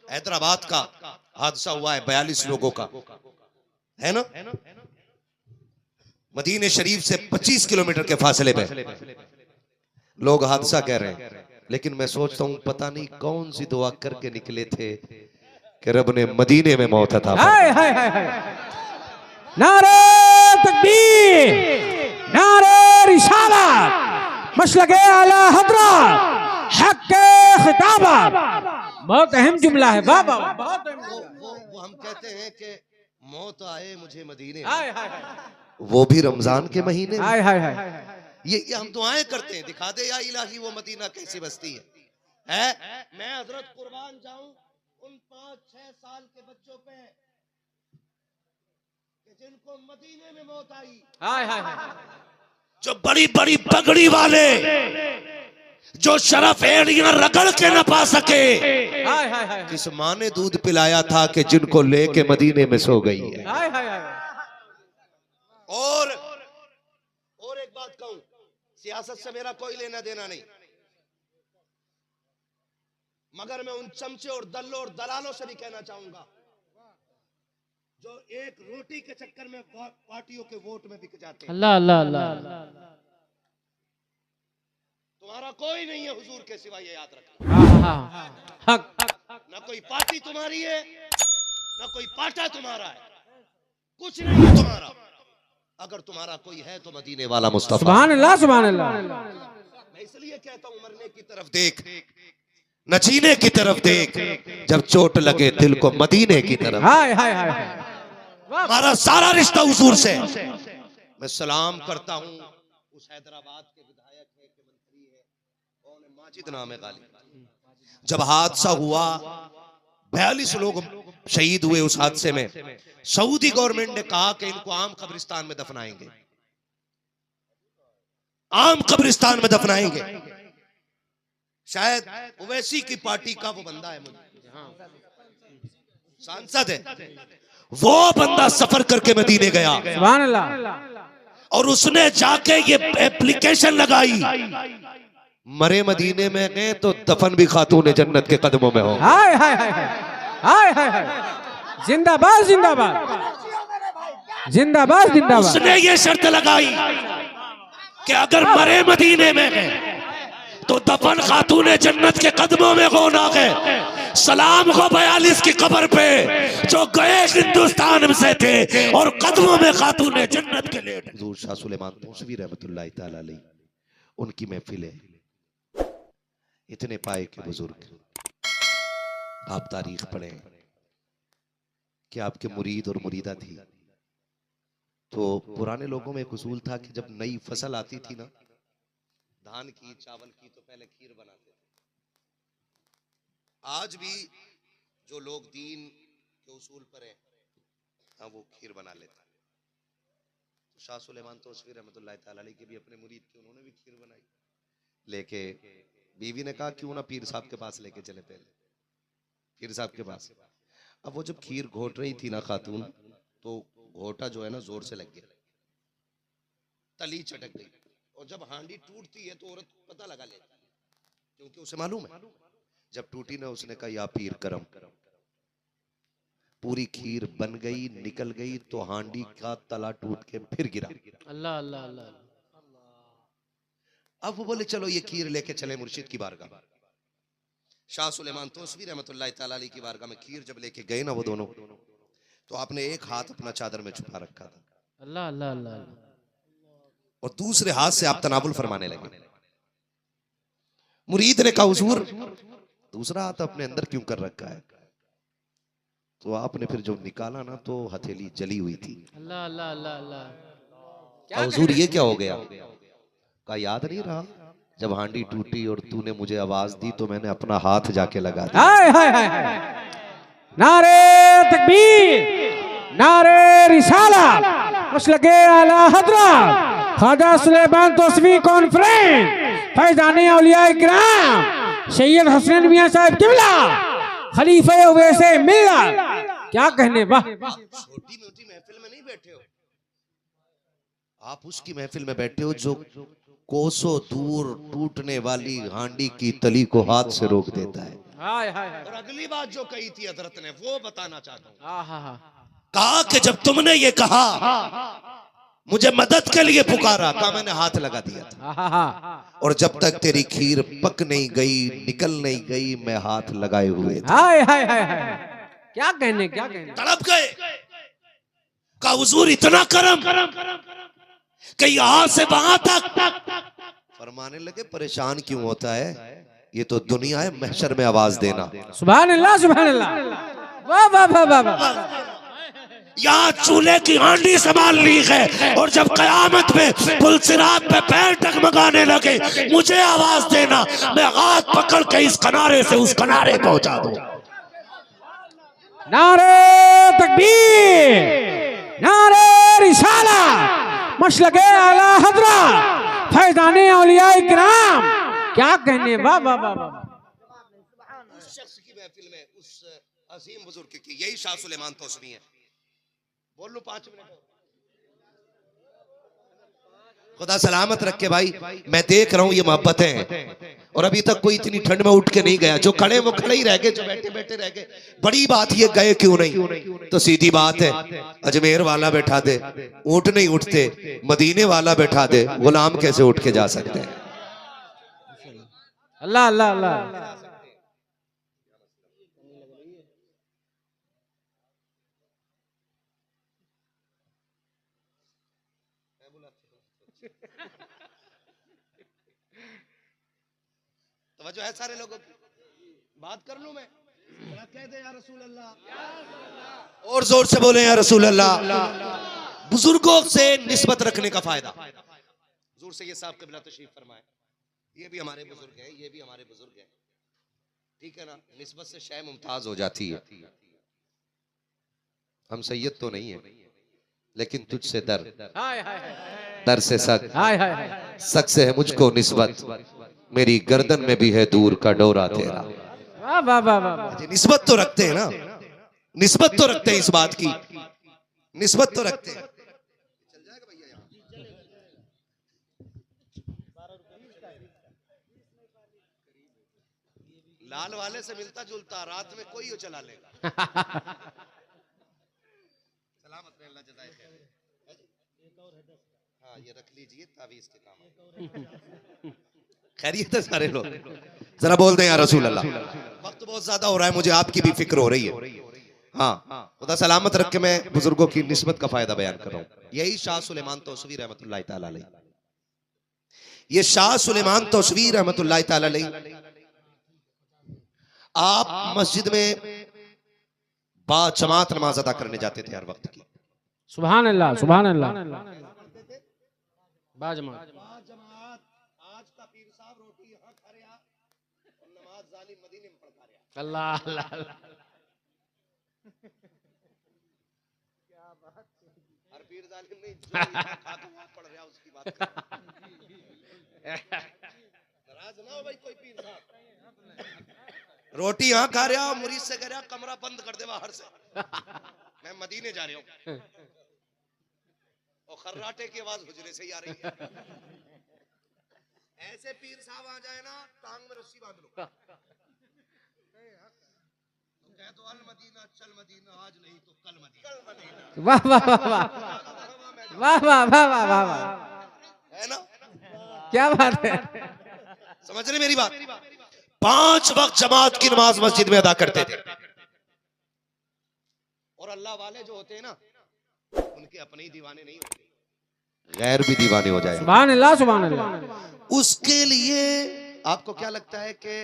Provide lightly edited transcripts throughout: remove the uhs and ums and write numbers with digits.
हैदराबाद का हादसा हुआ है 42 लोगों का, है ना, मदीने शरीफ से 25 किलोमीटर के फासले पे लोग हादसा कह रहे हैं, लेकिन मैं सोचता हूं पता नहीं कौन सी दुआ करके निकले थे कि रब ने मदीने में मौत अता फरमाई। नारे तकबीर, नारे रिसालत, मसलके आला हज़रत, हक के खिताबत। बहुत अहम जुमला है बाबा। वो हम कहते हैं कि मौत आए मुझे मदीने में, वो भी रमजान के महीने में। ये हम दुआएं करते हैं, दिखा दे या इलाही वो मदीना कैसी बस्ती है? मैं हजरत कुर्बान जाऊं उन 5-6 साल के बच्चों पे कि जिनको मदीने में मौत आई, जो बड़ी बड़ी पगड़ी वाले, जो शरफ एड़ियां रगड़ के न पा सके, किस माँ ने दूध पिलाया था कि जिनको लेके मदीने में सो गई है। और एक बात कहूं, सियासत से मेरा कोई लेना देना नहीं, मगर मैं उन चमचे और दल्लों और दलालों से भी कहना चाहूंगा जो एक रोटी के चक्कर में पार्टियों के वोट में बिक जाते हैं। अल्लाह अल्लाह अल्लाह। तुम्हारा कोई नहीं है हुजूर के सिवा, ये याद रखना। ना कोई पार्टी तुम्हारी है, ना कोई पाटा तुम्हारा है, कुछ नहीं है तुम्हारा। अगर तुम्हारा कोई है तो मदीने वाला मुस्तफा। सुभान अल्लाह, सुभान अल्लाह। मैं इसलिए कहता हूं मरने की तरफ देख, न जीने की तरफ देख, जब चोट लगे दिल को मदीने की तरफ। हमारा सारा रिश्ता हुजूर से। मैं सलाम करता हूं उस हैदराबाद के विधायक है, के मंत्री है, कौन है, माजिद नाम है गालिब। जब हादसा हुआ 42 लोग शहीद हुए उस हादसे में, सऊदी गवर्नमेंट ने कहा कि इनको आम कब्रिस्तान में दफनाएंगे, आम कब्रिस्तान में दफनाएंगे। शायद ओवैसी की पार्टी का वो बंदा है, सांसद है, वो बंदा सफर करके मदीने गया, सुभान अल्लाह, और उसने जाके ये एप्लीकेशन लगाई, मरे मदीने में गए तो दफन भी खातून जन्नत के कदमों में हो। हाय हाय हाय हाय हाय हाय, जिंदाबाद जिंदाबाद जिंदाबाद जिंदाबाद। उसने ये शर्त लगाई कि अगर मरे मदीने में गए तो दफन खातून जन्नत के कदमों में होना है। सलाम हो 42 की कब्र पे जो गए हिंदुस्तान से थे और कदमों में खातून जन्नत के लेट। हुजूर शाह सुलेमान तौसीफी रहमतुल्लाह तआला अलैह, उनकी महफिल है, इतने पाए के बुजुर्ग, आप तारीख पढ़े कि आपके मुरीद और मुरीदा थी। तो पुराने लोगों में एक उसूल था कि जब नई फसल आती थी ना, धान की, चावल की, तो पहले खीर बनाते थे। आज भी जो लोग दीन के उसूल पर हैं, हाँ, वो खीर बना लेते हैं। तो शाह सुलेमान तौसीफी रहमतुल्लाह तआला अलैह के भी अपने मुरीद थे, उन्होंने भी खीर बनाई, लेके बीवी ने कहा क्यों ना पीर साहब के पास लेके चले, पहले पीर साहब के पास। अब वो जब खीर घोट रही थी ना खातून, तो घोटा जो है ना जोर से लग गया, तली चटक गई, और जब हांडी टूटती है तो औरत पता लगा लेती है, क्योंकि उसे मालूम है। जब टूटी ना, उसने कहा या पीर करम, पूरी खीर बन गई, निकल गई, तो हांडी का तला टूट के फिर गिरा। अल्लाह अल्लाह अल्लाह। अब वो बोले चलो ये खीर लेके चले मुर्शिद की बारगाह। शाह सुलेमान तौसीफी रहमतुल्लाह तआला अलैह की बारगाह में खीर जब लेके गए ना वो दोनों, तो आपने एक हाथ अपना चादर में छुपा रखा था, अल्लाह अल्लाह अल्लाह, और दूसरे हाथ से आप तनावुल फरमाने लगे। मुरीद ने कहा हुजूर दूसरा हाथ अपने अंदर क्यों कर रखा है? तो आपने फिर जब निकाला ना, तो हथेली जली हुई थी। अल्लाह अल्लाह अल्लाह अल्लाह। हुजूर ये क्या हो गया? का याद नहीं रहा जब हांडी टूटी और तूने मुझे आवाज दी तो मैंने अपना हाथ जाके लगा दिया। हाय हाय हाय, नारे तकबीर, नारे रिसालत, मसलके आला हज़रत ख्वाजा सुलेमान तौसीफी कॉन्फ्रेंस, फैज़ाने औलिया इकराम सैयद हसन मियां साहब किबला, खलीफे वैसे मिल्लत। क्या कहने, वाह। छोटी मोटी महफिल में नहीं बैठे हो आप, उसकी महफिल में बैठे हो जो कोसों दूर टूटने वाली हांडी की तली को हाथ से रोक देता है। हाय हाय हाय। और अगली बात जो कही थी हजरत ने वो बताना चाहता हूँ। कहा कि जब तुमने ये कहा मुझे मदद के लिए पुकारा, कहा मैंने हाथ लगा दिया था, और जब तक तेरी खीर पक नहीं गई, निकल नहीं गई, मैं हाथ लगाए हुए था। हाय हाय हाय हाय। क्या कहने, क्या कहने। तड़प गए। का हुजूर इतना करम कि यहाँ से वहां तक। फरमाने लगे परेशान क्यों होता है, ये तो दुनिया है, महशर में आवाज देना। सुभान अल्लाह, सुभान अल्लाह। वाह वाह वाह वाह वाह। यहाँ चूल्हे की हांडी संभाल ली है, और जब कयामत में पुलसिरात पे पैर टगमगाने लगे, मुझे आवाज देना, मैं हाथ पकड़ के इस किनारे से उस किनारे पहुंचा दूं। नारे तकबीर, नारे रिसालत, मशलके आला हजरत, फैज़ाने औलिया किराम। क्या कहने, वाह वाह वाह वाह। उस शख्स की महफिल में उस अजीम बुजुर्ग की, यही शाह सुलेमान तौसवी है। बोल लो 5 मिनट। खुदा सलामत रखे भाई, मैं देख रहा हूं ये मोहब्बतें हैं, और अभी तक कोई इतनी ठंड में उठ के नहीं गया। जो खड़े वो खड़े ही रह गए, जो बैठे बैठे रह गए। बड़ी बात ये गए क्यों नहीं, तो सीधी बात है, अजमेर वाला बैठा दे, ऊंट नहीं उठते, मदीने वाला बैठा दे, गुलाम कैसे उठ के जा सकते हैं। अल्लाह अल्लाह अल्लाह। तवज्जो है सारे लोगों की, बात कर लूं मैं, कह दे या रसूल अल्लाह, और जोर से बोले या रसूल अल्लाह। बुजुर्गों से निस्बत रखने का फायदा, हुजूर से ये साहब क़िबला तशरीफ फरमाए, ये भी हमारे बुजुर्ग हैं, ये भी हमारे बुजुर्ग हैं, ठीक है ना। निस्बत से शय मुमताज हो जाती है। हम सैयद तो नहीं है, लेकिन तुझसे दर, दर से सक, सक से है मुझको निस्बत, मेरी गर्दन में भी है दूर का डोरा तेरा। वाह वाह वाह वाह। निस्बत तो रखते हैं ना, निस्बत तो रखते हैं, इस बात की निस्बत तो रखते हैं। लाल वाले से मिलता जुलता, रात में कोई हो चला लेगा। सलामत में, अल्लाह जज़ाए खैर। हाँ ये रख लीजिए, तावीज़ के काम। खैरियत है सारे लोग, जरा बोल दें या रसूल अल्लाह। वक्त बहुत ज्यादा हो रहा है, मुझे आपकी भी फिक्र हो रही है। हाँ, खुदा सलामत रख के मैं बुजुर्गों की निस्बत का फायदा बयान कर रहा हूँ। यही शाह सुलेमान तौसवी रहमतुल्लाहि ताला अलैह, ये शाह सुलेमान तौसवी रहमतुल्लाहि ताला अलैह, आप मस्जिद में बाजमात नमाज अदा करने जाते थे हर वक्त की। सुभान अल्लाह, सुभान अल्लाह। बाजमात, आज का पीर साहब रोटी यहाँ खा रहा और नमाज जालिम मदीने में पढ़ता रहा। अल्लाह अल्लाह अल्लाह। क्या बात, हर पीर जालिम नहीं, जो यहाँ खा के वहाँ पढ़ रहा उसकी बात कर। नाराज ना हो भाई कोई पीर साहब, रोटी यहाँ खा रहा, मुरीद से कह रहा कमरा बंद कर दे बाहर से, मैं मदीने जा रहा हूँ, और खर्राटे की आवाज हुजरे से ही आ रही है। ऐसे पीर साहब आ जाए ना, टांग में रस्सी बांध लो, कह दो अल मदीना चल मदीना, आज नहीं तो कल मदीना। वाह वाह वाह वाह वाह वाह वाह वाह वाह, है ना, क्या बात है। समझ रहे मेरी बात। 5 वक्त जमात की नमाज मस्जिद में अदा करते थे, और अल्लाह वाले जो होते हैं ना, उनके अपने ही दीवाने नहीं होते, गैर भी दीवाने हो जाए। सुभान अल्लाह, सुभान अल्लाह। उसके लिए आपको क्या लगता है कि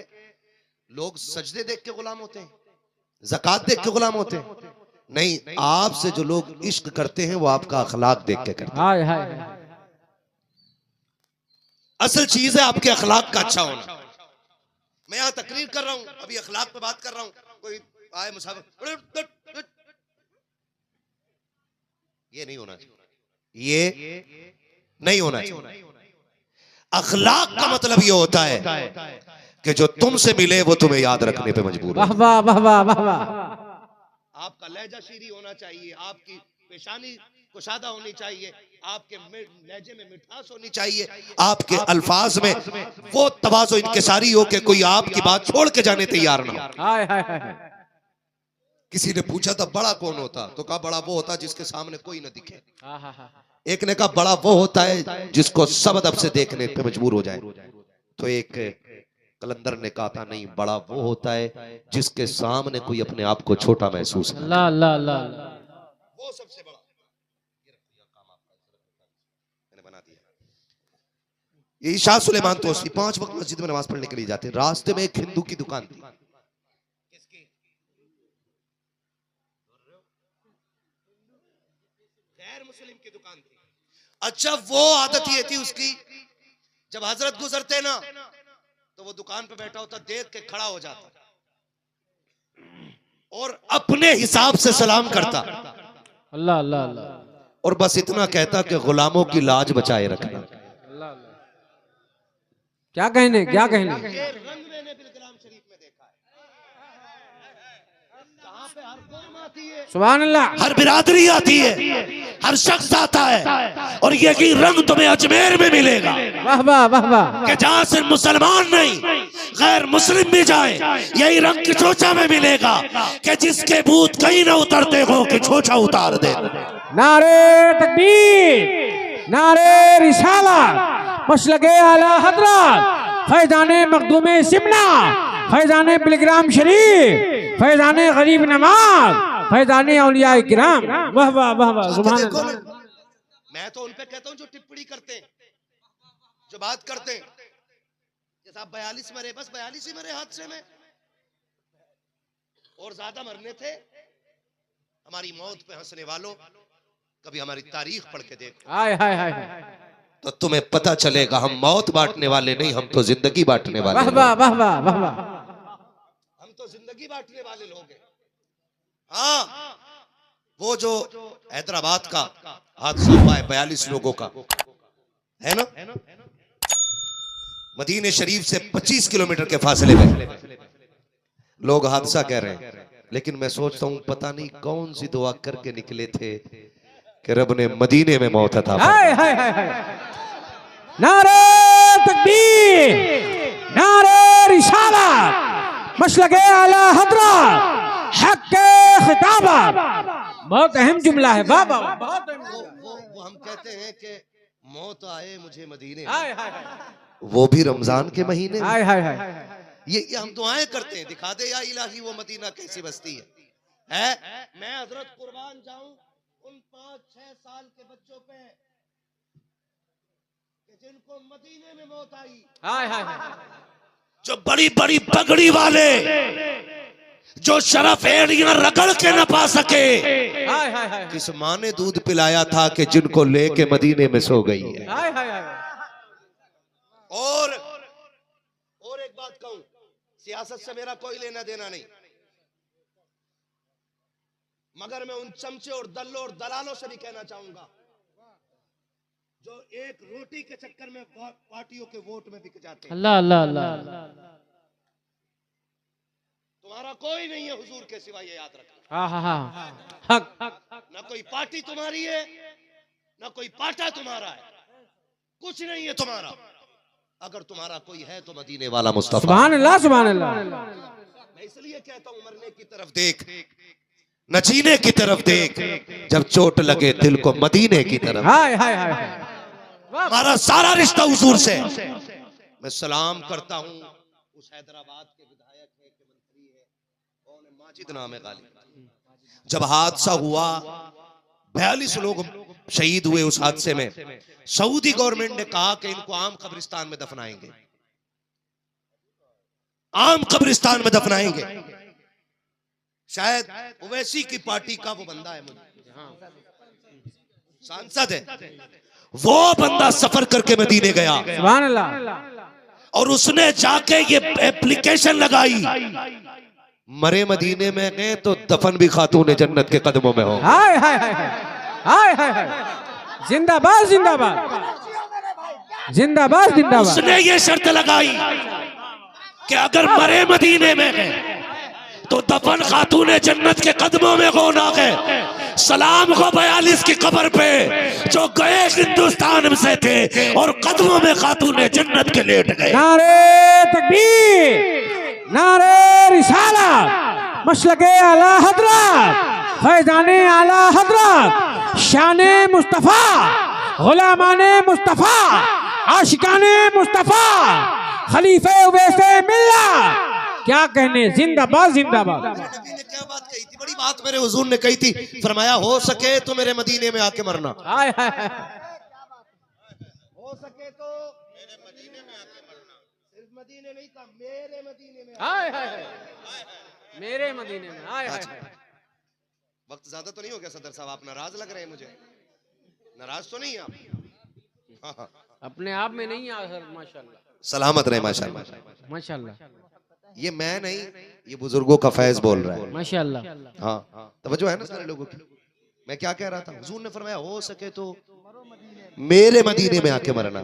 लोग सजदे देख के गुलाम होते हैं, ज़कात देख के गुलाम होते हैं? नहीं, आपसे जो लोग इश्क करते हैं वो आपका अखलाक देख के करते हैं। हाय हाय। असल चीज है आपके अखलाक का अच्छा होना। मैं यहाँ तकरीर कर रहा हूँ, अभी अखलाक पे बात कर रहा हूँ, कोई आए मुसाफिर, ये नहीं होना चाहिए, ये नहीं होना चाहिए। अखलाक का मतलब ये होता है कि जो तुमसे मिले वो तुम्हें याद रखने पे मजबूर है। वाह वाह वाह वाह वाह वाह। आपका लहजा शीरी होना चाहिए, आपकी पेशानी कुशादा होनी चाहिए, आपके लहजे में मिठास होनी चाहिए, आपके अल्फाज में वो तवाज़ो इनकिसारी हो कि कोई आपकी बात छोड़ के जाने तैयार ना हो। हाय हाय हाय। किसी ने पूछा था बड़ा कौन होता, तो कहा बड़ा वो होता जिसके सामने कोई न दिखे। हाँ हाँ हाँ। एक ने कहा बड़ा वो होता है जिसको सब अदब से देखने पे मजबूर हो जाए। तो एक कलंदर ने कहा था नहीं, बड़ा वो होता है जिसके सामने कोई अपने आप को छोटा महसूस करे। अल्लाह अल्लाह अल्लाह। वो सबसे बड़ा। मैंने बना दिया। ये शाह सुलेमान तोसी 5 वक्त मस्जिद में नमाज पढ़ने के लिए जाते। रास्ते में एक हिंदू की दुकान थी। गैर मुस्लिम की दुकान थी। अच्छा, वो आदत ये थी उसकी, जब हजरत गुजरते ना तो वो दुकान पे बैठा होता, देख के खड़ा हो जाता और अपने हिसाब से सलाम करता। अल्लाह अल्लाह अल्लाह। और बस इतना कहता कि गुलामों की लाज बचाए रखना। क्या कहने, क्या कहने। रंग मैंने बिलग्राम शरीफ में देखा है, जहां पे हर कौम आती है, सुभान अल्लाह, हर बिरादरी आती है, हर शख्स आता है, और यही रंग तुम्हें अजमेर में मिलेगा। वाह वाह वाह वाह। कि जहां से मुसलमान नहीं गैर मुस्लिम भी जाए, यही रंग की चोचा में मिलेगा कि जिसके भूत कहीं न उतरते हो कि चोचा उतार दे। नारे तकबीर, नारे रिसालत, मसलके आला हजरत फैजाने मखदूमे सिमना, फैजाने बिलग्राम शरीफ, फैजाने गरीब नवाज, फैजाने औलिया किराम। वाह वाह वाह वाह। सुभान अल्लाह। मैं तो उन पे कहता हूँ जो टिप्पणी करते हैं, जो बात करते हैं, जैसा 42 मरे, बस 42 ही मरे हादसे में, और ज्यादा मरने थे। हमारी मौत पे हंसने वालों, कभी हमारी तारीख पढ़ के देखो, हाय हाय हाय। तो तुम्हें पता चलेगा हम मौत बांटने वाले नहीं, हम तो जिंदगी बांटने वाले। वाह वाह वाह वाह वाह वाह। हम तो जिंदगी बांटने वाले लोग हैं। हाँ, वो जो हैदराबाद का हादसा हुआ है 42 लोगों का, है ना, मदीने शरीफ से 25 किलोमीटर के फासले में लोग हादसा कह रहे हैं, लेकिन मैं सोचता हूँ पता नहीं कौन सी दुआ करके निकले थे कि रब ने मदीने में मौत अता हाय हाय हाय हाय। नारे तकबीर, नारे रिसालत, मसलके आला हजरत, हक के खिताबत। बहुत अहम जुमला है। वाह वाह। बहुत अहम। वो हम कहते हैं कि मौत आए मुझे मदीने में, हाय हाय हाय। वो भी रमजान के महीने में। हाय हाय हाय। ये हम दुआएं करते हैं, दिखा दे या इलाही वो मदीना कैसी बस्ती है? मैं हजरत कुर्बान जाऊं उन 5-6 साल के बच्चों पे कि जिनको मदीने में मौत आई। हाय हाय हाय। जो बड़ी बड़ी पगड़ी वाले, जो शरफ एड़ियां रगड़ के न पा सके, हाय हाय हाय। किस माँ ने दूध पिलाया था कि जिनको लेके मदीने में सो गई है। हाय हाय हाय। और एक बात कहूं, सियासत से मेरा कोई लेना देना नहीं, मगर मैं उन चमचे और दल्लों और दलालों से भी कहना चाहूंगा जो एक रोटी के चक्कर में पार्टियों के वोट में बिक जाते हैं। अल्लाह अल्लाह अल्लाह। तुम्हारा कोई नहीं है हुजूर के सिवा, ये याद रखना। हाँ हाँ हाँ। हक। ना कोई पार्टी तुम्हारी है, ना कोई पाटा तुम्हारा है, कुछ नहीं है तुम्हारा। अगर तुम्हारा कोई है तो मदीने वाला मुस्तफा। सुभान अल्लाह सुभान अल्लाह। मैं इसलिए कहता हूं मरने की तरफ देख, न जीने की तरफ देख, जब चोट लगे दिल को मदीने की तरफ। हाय हाय हाय। हमारा सारा रिश्ता हुजूर से। मैं सलाम करता हूं उस हैदराबाद के विधायक है कि मंत्री है, कौन है, माजिद नाम है गालिब। जब हादसा हुआ 42 लोग शहीद हुए उस हादसे में, सऊदी गवर्नमेंट ने कहा कि इनको आम कब्रिस्तान में दफनाएंगे, आम कब्रिस्तान में दफनाएंगे। शायद ओवैसी की पार्टी का वो बंदा है, सांसद है, वो बंदा सफर करके मदीने गया सुभान अल्लाह, और उसने जाके ये एप्लीकेशन लगाई, मरे मदीने में गए तो दफन भी खातून जन्नत के कदमों में हो। हाय हाय हाय हाय हाय हाय। जिंदाबाद जिंदाबाद जिंदाबाद जिंदाबाद। उसने ये शर्त लगाई कि अगर मरे मदीने में गए तो दफन खातून जन्नत के कदमों में हो ना गए, सलाम हो 42 की कब्र पे जो गए हिंदुस्तान से थे और कदमों में खातून जन्नत के लेट गए। नारे तकबीर, नारे रिसालत, मसलके आला हजरत, फैजाने आला हजरत, शाने मुस्तफा, गुलामाने मुस्तफा, आशिकाने मुस्तफा, खलीफे वैसे मिल्ला, क्या कहने, जिंदाबाद जिंदाबाद। नबी ने क्या बात कही थी? बड़ी बात मेरे हुजूर ने कही थी, फरमाया हो सके तो मेरे मदीने में आके मरना। हाय हाय हाय, हो सके तो मेरे मदीने में आके मरना। सिर्फ मदीने नहीं था, मेरे मदीने में। हाय हाय हाय, मेरे मदीने में। हाय हाय हाय। वक्त ज्यादा तो नहीं हो गया सदर साहब? आप नाराज लग रहे हैं मुझे। नाराज तो नहीं आप? हाँ हाँ। अपने आप में नहीं आ सर, माशाल्लाह सलामत रहे माशाल्लाह। माशाल्लाह ये मैं नहीं, ये बुजुर्गों का फैज बोल रहा है। माशाल्लाह। हाँ, तवज्जो है ना सारे लोगों की। मैं क्या कह रहा था? हुजूर ने फरमाया हो सके तो मेरे मदीने में आके मरना।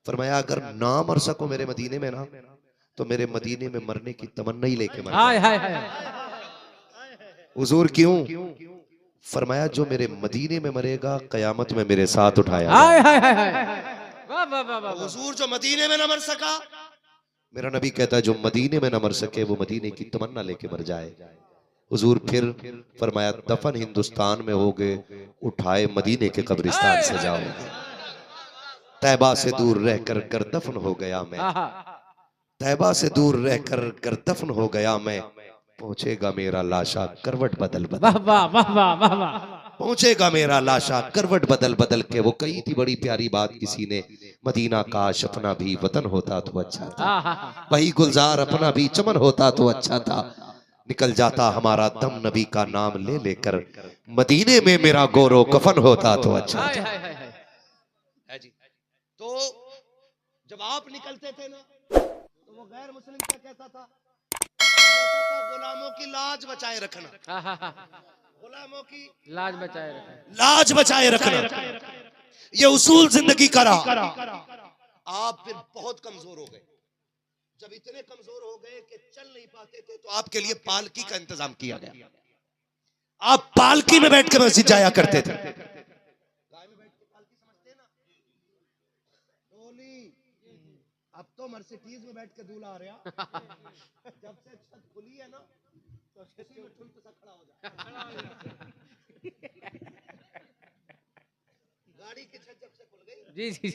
फरमाया अगर ना मर सको मेरे मदीने में ना, तो मेरे मदीने में मरने की तमन्ना ही लेके मरना। हाय हाय हाय, हुजूर क्यों? फरमाया जो मेरे मदीने में मरेगा कयामत में मेरे साथ उठाया। हाय हाय हाय हाय, वाह वाह वाह वाह। हुजूर जो मदीने में न मर सका, मेरा नबी कहता है जो मदीने में न मर सके वो मदीने की तमन्ना लेके मर जाए। हुजूर फिर फरमाया दफन हिंदुस्तान में हो गए, उठाए मदीने के कब्रिस्तान से जाओ। तैबा से दूर रहकर कर दफन हो गया मैं, तैबा से दूर रहकर कर दफन हो गया मैं, पहुंचेगा मेरा लाशा करवट बदल बदल। वाह वाह वाह वाह वाह वाह। पहुंचेगा मेरा लाशा करवट बदल बदल के। वो कही थी बड़ी प्यारी बात किसी ने, मदीना काश अपना भी वतन होता तो अच्छा था, वही गुलजार अपना भी चमन होता तो अच्छा था, निकल जाता हमारा दम नबी का नाम ले लेकर, मदीने में मेरा गोरो कफन होता तो अच्छा था। है जी। तो जब आप निकलते थे ना, तो वो गैर मुस्लिम क्या कहता था? गुलामों की लाज बचाए रखना, गुलामों की लाज बचाए रखना, लाज बचाए रखना, ये उसूल जिंदगी का रहा। आप फिर बहुत कमजोर हो गए। जब इतने कमजोर हो गए कि चल नहीं पाते थे, तो आपके लिए पालकी का इंतजाम किया गया। आप पालकी में बैठ के मस्जिद जाया करते थे। गाय में बैठ के पालकी समझते ना, डोली। अब तो मर्सिडीज में बैठ के दूल्हा आ रहा। जब से छत खुली है ना, तो उसी में ठुल्क सा खड़ा हो जाए। गाड़ी की छत जब से खुल गई, जी जी,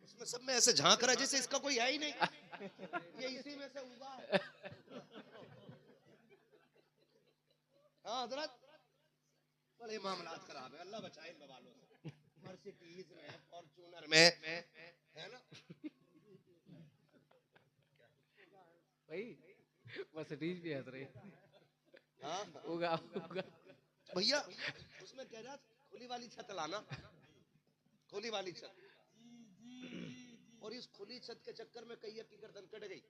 उसमें सब में ऐसे झांक रहा है जैसे इसका कोई है ही नहीं, ये इसी में से उगा है। हाँ हजरत, बड़े मामलात खराब है, अल्लाह बचाए इन बवालों से। मर्सिडीज में, फॉर्च्यूनर में, है ना भाई, मर्सिडीज भी हंस रही। हाँ उगा उगा। भैया, उसमें कह रहा खुली वाली छत लाना, खुली वाली छत। और इस खुली छत के चक्कर में कई की गर्दन कट गई।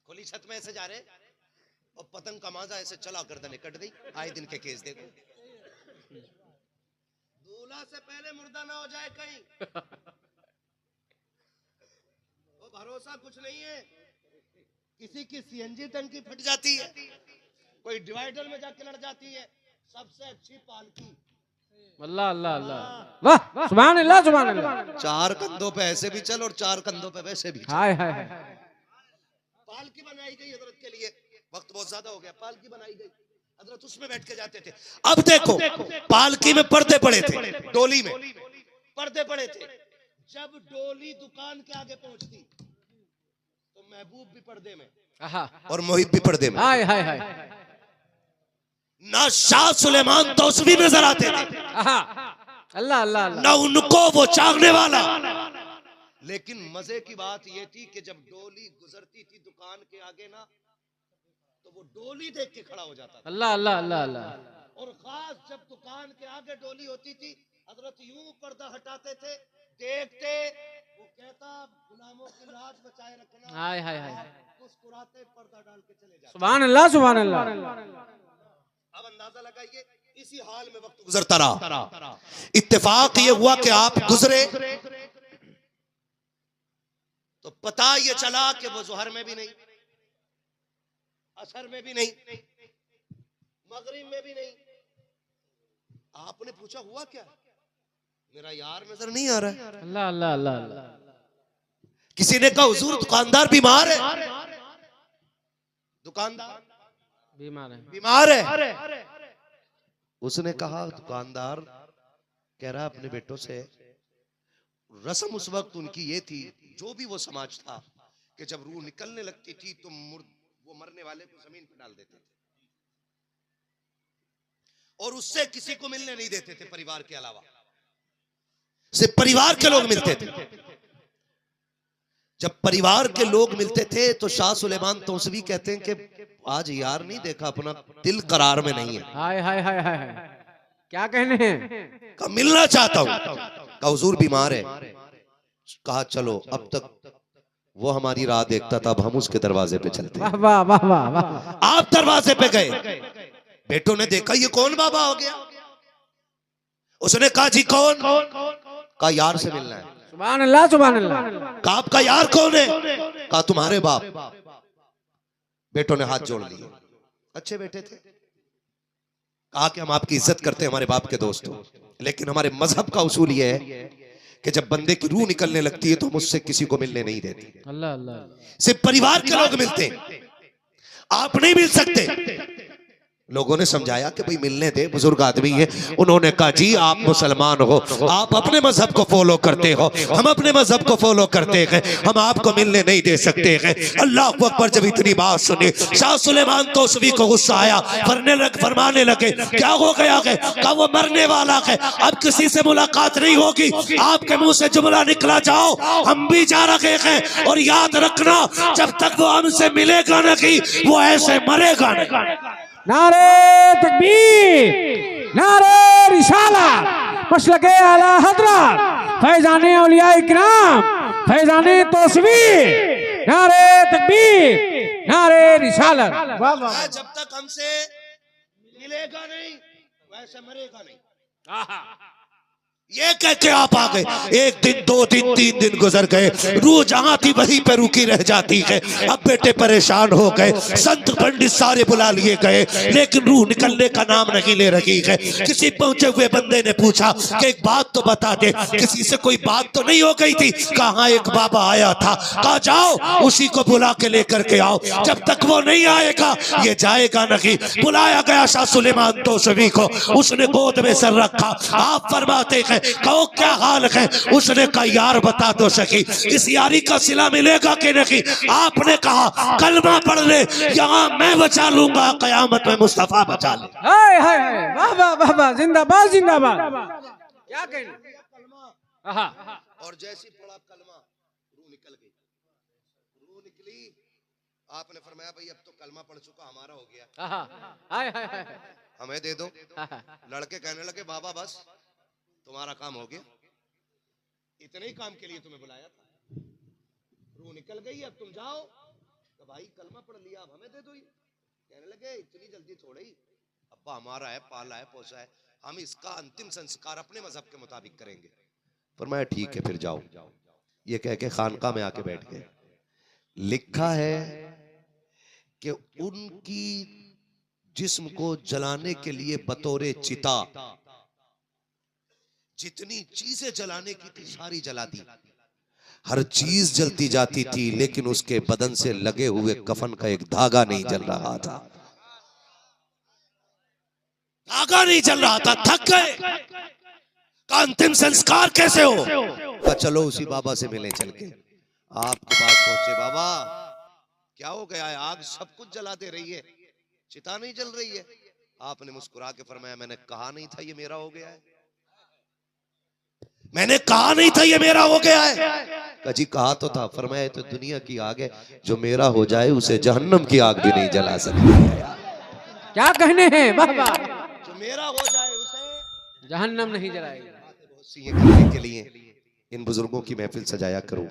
खुली छत में ऐसे जा रहे और पतंग का माजा ऐसे चला, गर्दन कट गई। आए दिन के केस देखो। दूल्हा से पहले मुर्दा ना हो जाए कहीं, वो भरोसा कुछ नहीं है। किसी की सीएनजी टंकी फट जाती है, कोई डिवाइडर में जाके लड़ जाती है। सबसे अच्छी पालकी। अल्लाह अल्लाह अल्लाह, वाह सुभान अल्लाह सुभान अल्लाह। चार कंधों पे ऐसे भी चल और चार कंधों पे वैसे भी चल। हाय हाय हाय, पालकी बनाई गई हजरत के लिए। वक्त बहुत ज्यादा हो गया, पालकी बनाई गई, हजरत उसमें बैठ के जाते थे। अब देखो, पालकी में पर्दे पड़े थे, डोली में पर्दे पड़े थे। जब डोली दुकान के आगे पहुंचती, तो महबूब भी पर्दे में और मोहित भी पर्दे में। हाय हाय हाय, ना शाह सुलेमान तौसवी नजर आते थे, अल्लाह अल्लाह अल्लाह। ना उनको वो चाहने वाला। लेकिन मजे की बात ये थी कि जब डोली गुजरती थी दुकान के आगे ना, तो वो डोली देख के खड़ा हो जाता था। अल्लाह अल्लाह अल्लाह अल्लाह। और खास जब दुकान के आगे डोली होती थी, हजरत यूं पर्दा हटाते थे, देखते, वो कहता गुलामों की लाज बचाए रखना। हाय हाय हाय, मुस्कुराते पर्दा डाल के चले जाते। सुभान अल्लाह सुभान अल्लाह। अब अंदाजा लगाइए, इसी हाल में वक्त गुजरता रहा। इत्तेफाक ये हुआ कि आप गुजरे, तो पता ये चला कि वो ज़ोहर में भी नहीं, असर में भी नहीं, मगरिब में भी नहीं। आपने पूछा हुआ क्या? मेरा यार नजर नहीं आ रहा है। अल्लाह अल्लाह अल्लाह अल्लाह। किसी ने कहा हुजूर दुकानदार बीमार है। दुकानदार बीमार है। उसने कहा दुकानदार कह रहा अपने बेटों से, रस्म उस वक्त उनकी ये थी, जो भी वो समाज था, कि जब रूह निकलने लगती थी तो वो मरने वाले को जमीन पर डाल देते थे और उससे किसी को मिलने नहीं देते थे परिवार के अलावा, सिर्फ परिवार के लोग मिलते थे। जब परिवार के लोग मिलते थे तो शाह सुलेमान तौसवी कहते हैं कि आज यार नहीं देखा, अपना दिल करार में नहीं है। हाय हाय हाय हाय, क्या कहने हैं? कहा मिलना चाहता हूं। कहा हुजूर बीमार है। कहा चलो, अब तक वो हमारी राह देखता था, अब हम उसके दरवाजे पे चलते। वाह वाह वाह वाह वाह। आप दरवाजे पे गए, बेटों ने देखा ये कौन बाबा हो गया। उसने कहा जी कौन? कहा यार से मिलना है। सुभान अल्लाह सुभान अल्लाह। कहा आपका यार कौन है? कहा तुम्हारे बाप। बेटों ने हाथ जोड़ लिए, अच्छे बेटे थे। कहा कि हम आपकी इज्जत करते हैं, हमारे बाप के दोस्त हो, लेकिन हमारे मजहब का उसूल यह है कि जब बंदे की रूह निकलने लगती है तो हम उससे किसी को मिलने नहीं देते। अल्लाह अल्लाह। सिर्फ परिवार के लोग मिलते हैं, आप नहीं मिल सकते। लोगों ने समझाया कि भाई मिलने दे, बुजुर्ग आदमी है। उन्होंने कहा जी आप मुसलमान हो, आप अपने मजहब को फॉलो करते हो, हम अपने मजहब को फॉलो करते हैं, हम आपको मिलने नहीं दे सकते हैं। अल्लाह अकबर। जब इतनी बात सुनी शाह सुलेमान तौसवी को गुस्सा आया, फरमाने लगे क्या हो गया है? कहा वो मरने वाला है, अब किसी से मुलाकात नहीं होगी। आपके मुंह से जुमला निकला जाओ हम भी जा रहे हैं, और याद रखना जब तक वो हमसे मिलेगा नहीं वो ऐसे मरेगा नहीं। नारे तकबीर, नारे रिसालत, मसलके आला हजरत फैजाने औलिया इकराम, फैजाने तौसवी, नारे तकबीर, नारे रिसालत। जब तक हमसे मिलेगा नहीं वैसे मरेगा नहीं। ये कह के आप आ गए। एक दिन, 2 दिन, 3 दिन गुजर गए, रूह जहां थी वहीं पे रुकी रह जाती है। अब बेटे परेशान हो गए, संत पंडित सारे बुला लिए गए, लेकिन रूह निकलने का नाम नहीं ले रही है। किसी पहुंचे हुए बंदे ने पूछा कि एक बात तो बता दे, किसी से कोई बात तो नहीं हो गई थी? कहा एक बाबा आया था। कहा जाओ उसी को बुला के लेकर के आओ, जब तक वो नहीं आएगा ये जाएगा नहीं। बुलाया गया शाह सुलेमान तौसवी को, उसने गोद में सर रखा। आप फरमाते हैं कहो क्या हाल है? उसने कहा यार बता दो सकी, इस यारी का सिला मिलेगा कि नहीं? आपने कहा कलमा पढ़ ले, यहाँ मैं बचा लूंगा, कयामत में मुस्तफा बचा ले। हाय हाय हाय, वाह वाह वाह वाह, जिंदाबाद जिंदाबाद। क्या कहना? और जैसी पढ़ा कलमा रूह निकल गई। रूह निकली, आपने फरमाया भाई अब तो कलमा पढ़ चुका, हमारा हो गया, हाय हाय हाय, हमें दे दो। लड़के कहने लगे बाबा बस तुम्हारा काम हो गया, इतने ही काम के लिए तुम्हें बुलाया था, रूह निकल गई अब तुम जाओ। तो भाई कलमा पढ़ लिया अब हमें दे दो। कहने लगे इतनी जल्दी थोड़ी, अब्बा हमारा है, पाला है, पोसा है, हम इसका अंतिम संस्कार अपने मजहब के मुताबिक करेंगे। फरमाया ठीक है फिर जाओ। ये कह के खानका में आके बैठ गए। लिखा है कि उनकी जिस्म को जलाने के लिए बतौरे चिता जितनी चीजें जलाने की थी सारी जला दी। हर चीज जलती जाती थी, लेकिन उसके बदन से लगे हुए कफन का एक धागा नहीं जल रहा था। धागा नहीं जल रहा था। थक गए, का अंतिम संस्कार कैसे हो? तो चलो उसी बाबा से मिले। चल के आपके पास पहुंचे। बाबा क्या हो गया है? आग सब कुछ जला दे रही है, चिता नहीं जल रही है। आपने मुस्कुरा के फरमाया मैंने कहा नहीं था ये मेरा हो गया है, मैंने कहा नहीं था ये मेरा हो गया है। कजी कहा तो था। फरमाया तो दुनिया की आग है, जो मेरा हो जाए उसे जहन्नम की आग भी नहीं जला सकती। क्या कहने हैं? वाह वाह। जो मेरा हो जाए उसे जहन्नम नहीं जलाएगी। बहुत सी ये करने के लिए इन बुजुर्गों की महफिल सजाया करो।